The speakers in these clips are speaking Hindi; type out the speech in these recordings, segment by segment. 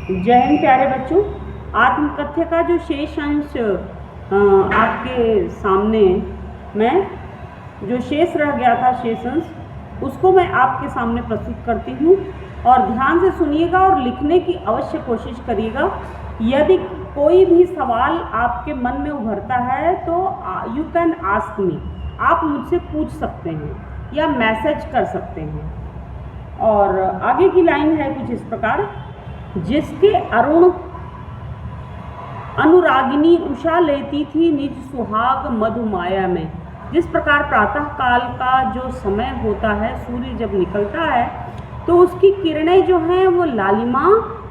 जय हिंद प्यारे बच्चों। आत्मकथ्य का जो शेष अंश आपके सामने मैं जो शेष रह गया था शेष अंश उसको मैं आपके सामने प्रस्तुत करती हूँ और ध्यान से सुनिएगा और लिखने की अवश्य कोशिश करिएगा। यदि कोई भी सवाल आपके मन में उभरता है तो यू कैन आस्क मी, आप मुझसे पूछ सकते हैं या मैसेज कर सकते हैं। और आगे की लाइन है कुछ इस प्रकार, जिसके अरुण अनुरागिनी उषा लेती थी निज सुहाग मधुमाया में। जिस प्रकार प्रातः काल का जो समय होता है, सूर्य जब निकलता है तो उसकी किरणें जो हैं वो लालिमा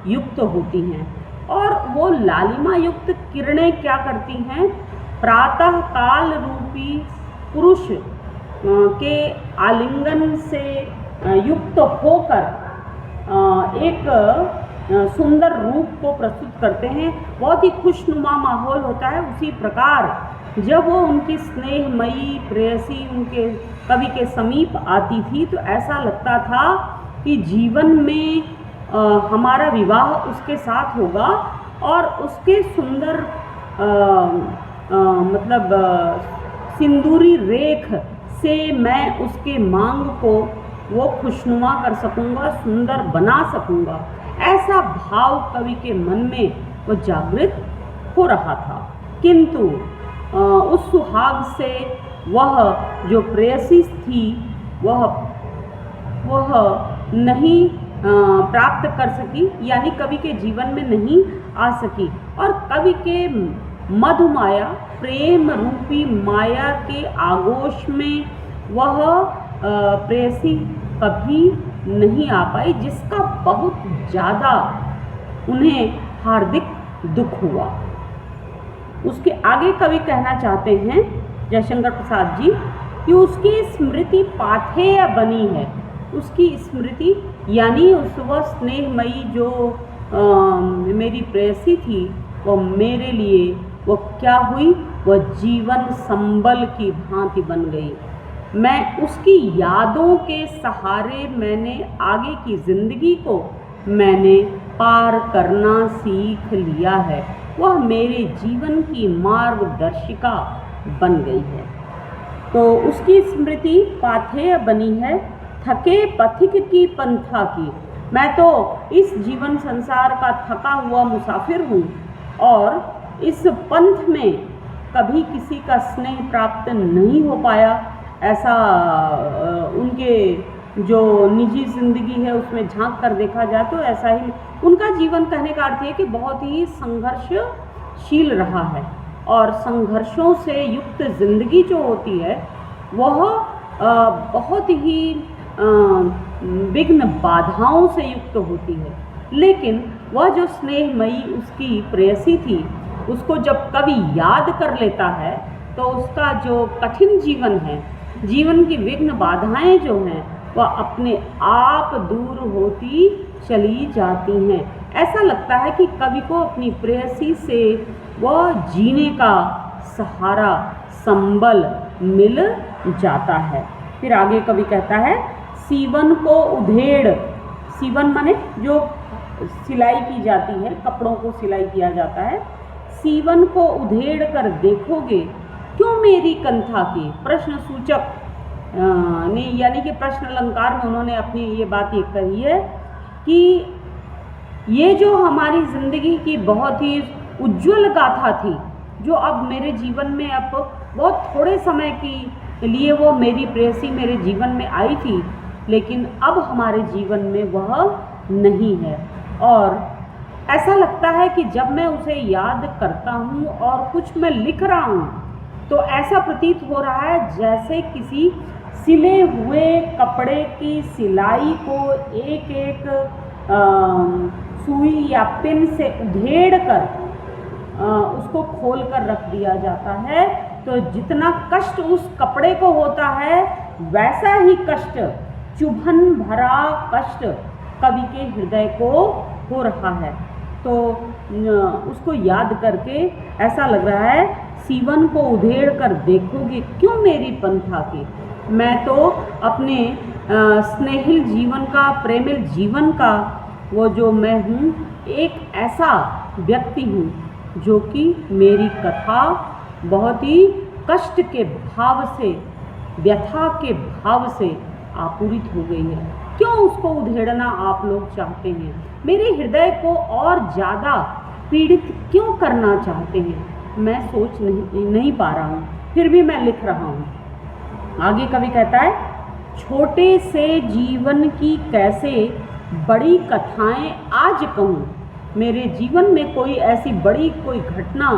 युक्त होती हैं, और वो लालिमा युक्त किरणें क्या करती हैं, प्रातः काल रूपी पुरुष के आलिंगन से युक्त होकर एक सुंदर रूप को प्रस्तुत करते हैं। बहुत ही खुशनुमा माहौल होता है। उसी प्रकार जब वो उनकी स्नेहमयी प्रेयसी उनके कवि के समीप आती थी तो ऐसा लगता था कि जीवन में हमारा विवाह उसके साथ होगा और उसके सुंदर सिंदूरी रेख से मैं उसके मांग को वो खुशनुमा कर सकूँगा, सुंदर बना सकूँगा। ऐसा भाव कवि के मन में वो जागृत हो रहा था। किंतु उस सुहाग से वह जो प्रेयसी थी वह नहीं प्राप्त कर सकी, यानी कवि के जीवन में नहीं आ सकी। और कवि के मधुमाया प्रेम रूपी माया के आगोश में वह प्रेयसी कभी नहीं आ पाई, जिसका बहुत ज़्यादा उन्हें हार्दिक दुख हुआ। उसके आगे कवि कहना चाहते हैं जयशंकर प्रसाद जी कि उसकी स्मृति पाथेय बनी है। उसकी स्मृति यानी उस वह स्नेहमयी जो मेरी प्रेयसी थी वो मेरे लिए वो क्या हुई, वह जीवन संबल की भांति बन गई। मैं उसकी यादों के सहारे मैंने आगे की जिंदगी को मैंने पार करना सीख लिया है। वह मेरे जीवन की मार्गदर्शिका बन गई है। तो उसकी स्मृति पाथेय बनी है, थके पथिक की पंथा की। मैं तो इस जीवन संसार का थका हुआ मुसाफिर हूँ और इस पंथ में कभी किसी का स्नेह प्राप्त नहीं हो पाया। ऐसा उनके जो निजी ज़िंदगी है उसमें झांक कर देखा जाए तो ऐसा ही उनका जीवन, कहने का अर्थ है कि बहुत ही संघर्षशील रहा है। और संघर्षों से युक्त ज़िंदगी जो होती है वह बहुत ही विघ्न बाधाओं से युक्त होती है। लेकिन वह जो स्नेहमयी उसकी प्रेयसी थी उसको जब कवि याद कर लेता है तो उसका जो कठिन जीवन है, जीवन की विघ्न बाधाएं जो हैं वह अपने आप दूर होती चली जाती हैं। ऐसा लगता है कि कवि को अपनी प्रेयसी से वह जीने का सहारा संबल मिल जाता है। फिर आगे कवि कहता है, सीवन को उधेड़, सीवन माने जो सिलाई की जाती है, कपड़ों को सिलाई किया जाता है। सीवन को उधेड़ कर देखोगे क्यों मेरी कंथा की, प्रश्न सूचक नहीं, यानी कि प्रश्न अलंकार में उन्होंने अपनी ये बात ये कही है कि ये जो हमारी ज़िंदगी की बहुत ही उज्ज्वल गाथा थी, जो अब मेरे जीवन में अब बहुत थोड़े समय के लिए वो मेरी प्रेयसी मेरे जीवन में आई थी, लेकिन अब हमारे जीवन में वह नहीं है। और ऐसा लगता है कि जब मैं उसे याद करता हूँ और कुछ मैं लिख रहा हूँ तो ऐसा प्रतीत हो रहा है जैसे किसी सिले हुए कपड़े की सिलाई को एक एक सुई या पिन से उधेड़ कर उसको खोल कर रख दिया जाता है। तो जितना कष्ट उस कपड़े को होता है वैसा ही कष्ट, चुभन भरा कष्ट कवि के हृदय को हो रहा है। तो उसको याद करके ऐसा लग रहा है, सीवन को उधेड़ कर देखोगे क्यों मेरी पंथा की। मैं तो अपने स्नेहिल जीवन का, प्रेमिल जीवन का वो जो मैं हूँ एक ऐसा व्यक्ति हूँ जो कि मेरी कथा बहुत ही कष्ट के भाव से, व्यथा के भाव से आपूरित हो गई है। क्यों उसको उधेड़ना आप लोग चाहते हैं? मेरे हृदय को और ज़्यादा पीड़ित क्यों करना चाहते हैं? मैं सोच नहीं पा रहा हूँ, फिर भी मैं लिख रहा हूँ। आगे कवि कहता है, छोटे से जीवन की कैसे बड़ी कथाएं आज कहूँ। मेरे जीवन में कोई ऐसी बड़ी कोई घटना,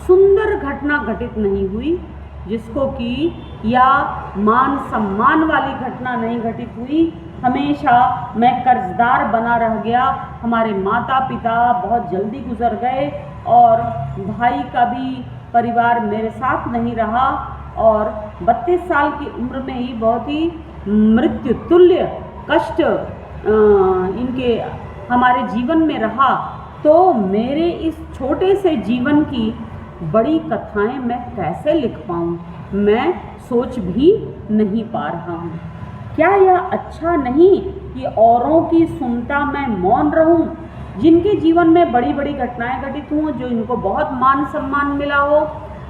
सुंदर घटना घटित नहीं हुई जिसको कि, या मान सम्मान वाली घटना नहीं घटित हुई। हमेशा मैं कर्जदार बना रह गया। हमारे माता पिता बहुत जल्दी गुजर गए और भाई का भी परिवार मेरे साथ नहीं रहा और 32 साल की उम्र में ही बहुत ही मृत्यु तुल्य कष्ट इनके हमारे जीवन में रहा। तो मेरे इस छोटे से जीवन की बड़ी कथाएं मैं कैसे लिख पाऊँ? मैं सोच भी नहीं पा रहा हूँ। क्या यह अच्छा नहीं कि औरों की सुनता मैं मौन रहूं? जिनके जीवन में बड़ी बड़ी घटनाएं घटित हों, जो इनको बहुत मान सम्मान मिला हो,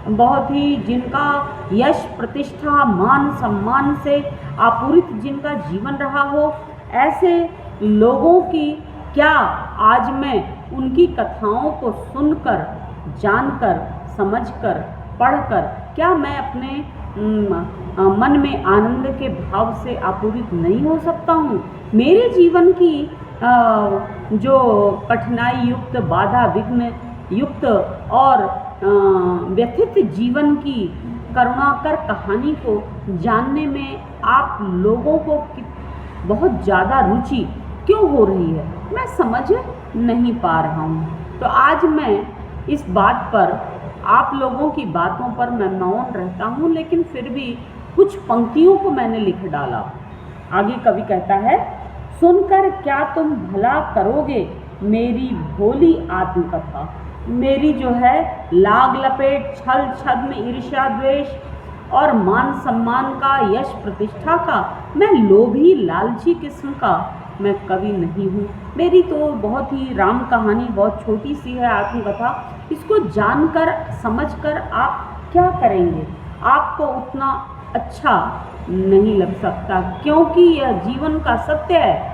बहुत ही जिनका यश प्रतिष्ठा मान सम्मान से आपूरित जिनका जीवन रहा हो, ऐसे लोगों की क्या आज मैं उनकी कथाओं को सुनकर, जानकर, समझकर, पढ़कर क्या मैं अपने मन में आनंद के भाव से आपूरित नहीं हो सकता हूँ? मेरे जीवन की जो कठिनाई युक्त, बाधा विघ्न युक्त और व्यथित जीवन की करुणाकर कहानी को जानने में आप लोगों को बहुत ज़्यादा रुचि क्यों हो रही है? मैं समझ नहीं पा रहा हूँ। तो आज मैं इस बात पर, आप लोगों की बातों पर मैं मौन रहता हूँ, लेकिन फिर भी कुछ पंक्तियों को मैंने लिख डाला। आगे कवि कहता है, सुनकर क्या तुम भला करोगे मेरी भोली आत्मकथा। मेरी जो है लाग लपेट, छल छद्म, ईर्ष्या द्वेष और मान सम्मान का, यश प्रतिष्ठा का, मैं लोभी लालची किस्म का मैं कवि नहीं हूँ। मेरी तो बहुत ही राम कहानी बहुत छोटी सी है, आत्मकथा। इसको जानकर, समझकर आप क्या करेंगे? आपको उतना अच्छा नहीं लग सकता, क्योंकि यह जीवन का सत्य है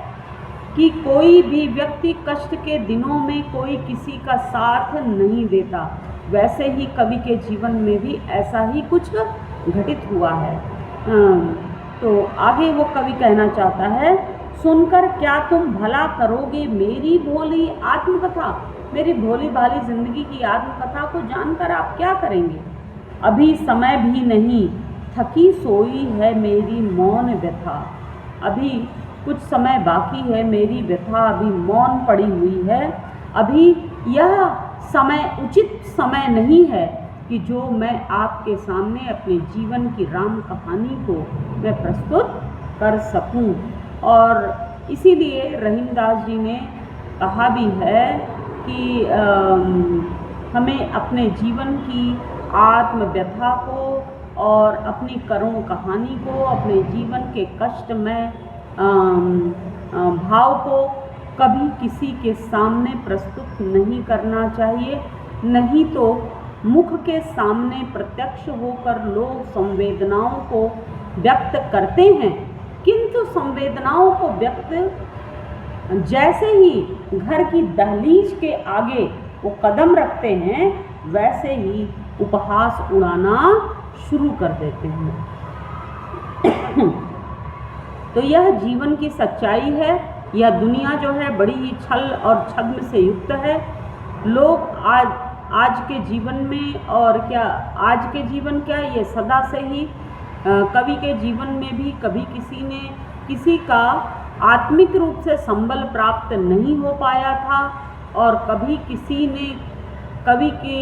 कि कोई भी व्यक्ति कष्ट के दिनों में कोई किसी का साथ नहीं देता। वैसे ही कवि के जीवन में भी ऐसा ही कुछ घटित हुआ है। तो आगे वो कवि कहना चाहता है, सुनकर क्या तुम भला करोगे मेरी भोली आत्मकथा। मेरी भोली भाली जिंदगी की आत्मकथा को जानकर आप क्या करेंगे? अभी समय भी नहीं, थकी सोई है मेरी मौन व्यथा। अभी कुछ समय बाकी है, मेरी व्यथा अभी मौन पड़ी हुई है। अभी यह समय उचित समय नहीं है कि जो मैं आपके सामने अपने जीवन की राम कहानी को मैं प्रस्तुत कर सकूं। और इसीलिए रहीमदास जी ने कहा भी है कि हमें अपने जीवन की आत्म व्यथा को और अपनी करुण कहानी को, अपने जीवन के कष्टमय भाव को कभी किसी के सामने प्रस्तुत नहीं करना चाहिए। नहीं तो मुख के सामने प्रत्यक्ष होकर लोग संवेदनाओं को व्यक्त करते हैं, किंतु संवेदनाओं को व्यक्त जैसे ही घर की दहलीज के आगे वो कदम रखते हैं, वैसे ही उपहास उड़ाना शुरू कर देते हैं। तो यह जीवन की सच्चाई है। यह दुनिया जो है बड़ी ही छल और छद्म से युक्त है। लोग आज के जीवन में, और क्या आज के जीवन क्या, ये सदा से ही कवि के जीवन में भी कभी किसी ने किसी का आत्मिक रूप से संबल प्राप्त नहीं हो पाया था, और कभी किसी ने कवि के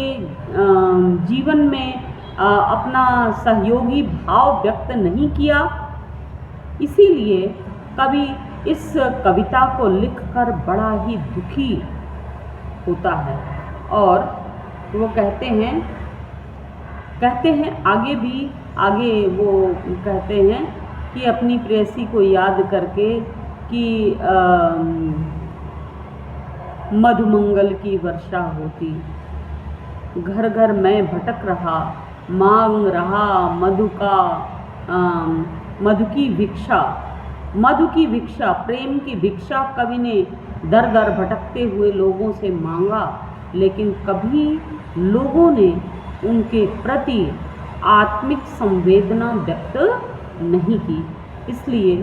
जीवन में अपना सहयोगी भाव व्यक्त नहीं किया। इसीलिए कवि इस कविता को लिखकर बड़ा ही दुखी होता है। और वो कहते हैं आगे वो कहते हैं कि अपनी प्रेयसी को याद करके कि मधुमंगल की वर्षा होती। घर घर मैं भटक रहा, मांग रहा मधु की भिक्षा, मधु की भिक्षा, प्रेम की भिक्षा कवि ने दर दर भटकते हुए लोगों से मांगा, लेकिन कभी लोगों ने उनके प्रति आत्मिक संवेदना व्यक्त नहीं की। इसलिए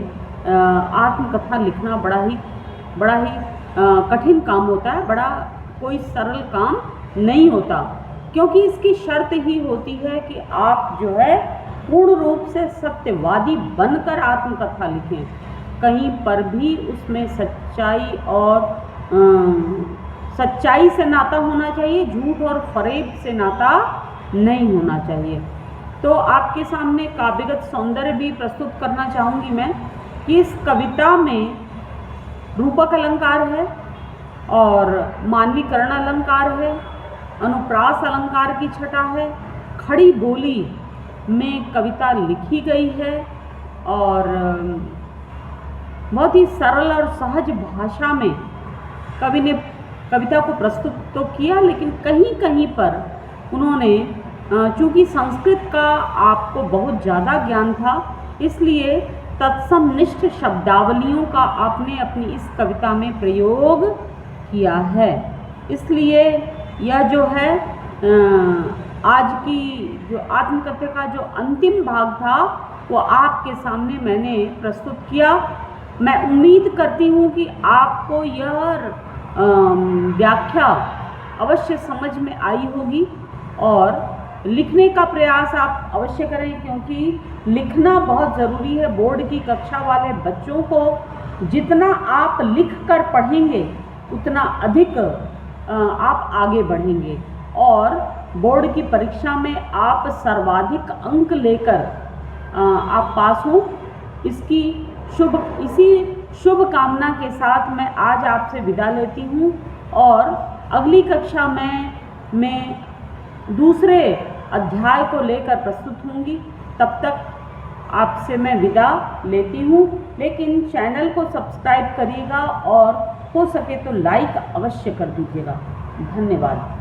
आत्मकथा लिखना बड़ा ही कठिन काम होता है, बड़ा कोई सरल काम नहीं होता, क्योंकि इसकी शर्त ही होती है कि आप जो है पूर्ण रूप से सत्यवादी बनकर आत्मकथा लिखें। कहीं पर भी उसमें सच्चाई से नाता होना चाहिए, झूठ और फरेब से नाता नहीं होना चाहिए। तो आपके सामने काव्यगत सौंदर्य भी प्रस्तुत करना चाहूँगी मैं कि इस कविता में रूपक अलंकार है और मानवीकरण अलंकार है, अनुप्रास अलंकार की छटा है, खड़ी बोली में कविता लिखी गई है और बहुत ही सरल और सहज भाषा में कवि ने कविता को प्रस्तुत तो किया, लेकिन कहीं कहीं पर उन्होंने चूँकि संस्कृत का आपको बहुत ज़्यादा ज्ञान था, इसलिए तत्समनिष्ठ शब्दावलियों का आपने अपनी इस कविता में प्रयोग किया है। इसलिए यह जो है आज की जो आत्मकथा का जो अंतिम भाग था वो आपके सामने मैंने प्रस्तुत किया। मैं उम्मीद करती हूँ कि आपको यह व्याख्या अवश्य समझ में आई होगी और लिखने का प्रयास आप अवश्य करें, क्योंकि लिखना बहुत ज़रूरी है। बोर्ड की कक्षा वाले बच्चों को जितना आप लिख कर पढ़ेंगे उतना अधिक आप आगे बढ़ेंगे और बोर्ड की परीक्षा में आप सर्वाधिक अंक लेकर आप पास हों। इसी शुभ कामना के साथ मैं आज आपसे विदा लेती हूँ और अगली कक्षा में मैं दूसरे अध्याय को लेकर प्रस्तुत होंगी। तब तक आपसे मैं विदा लेती हूँ, लेकिन चैनल को सब्सक्राइब करिएगा और हो सके तो लाइक अवश्य कर दीजिएगा। धन्यवाद।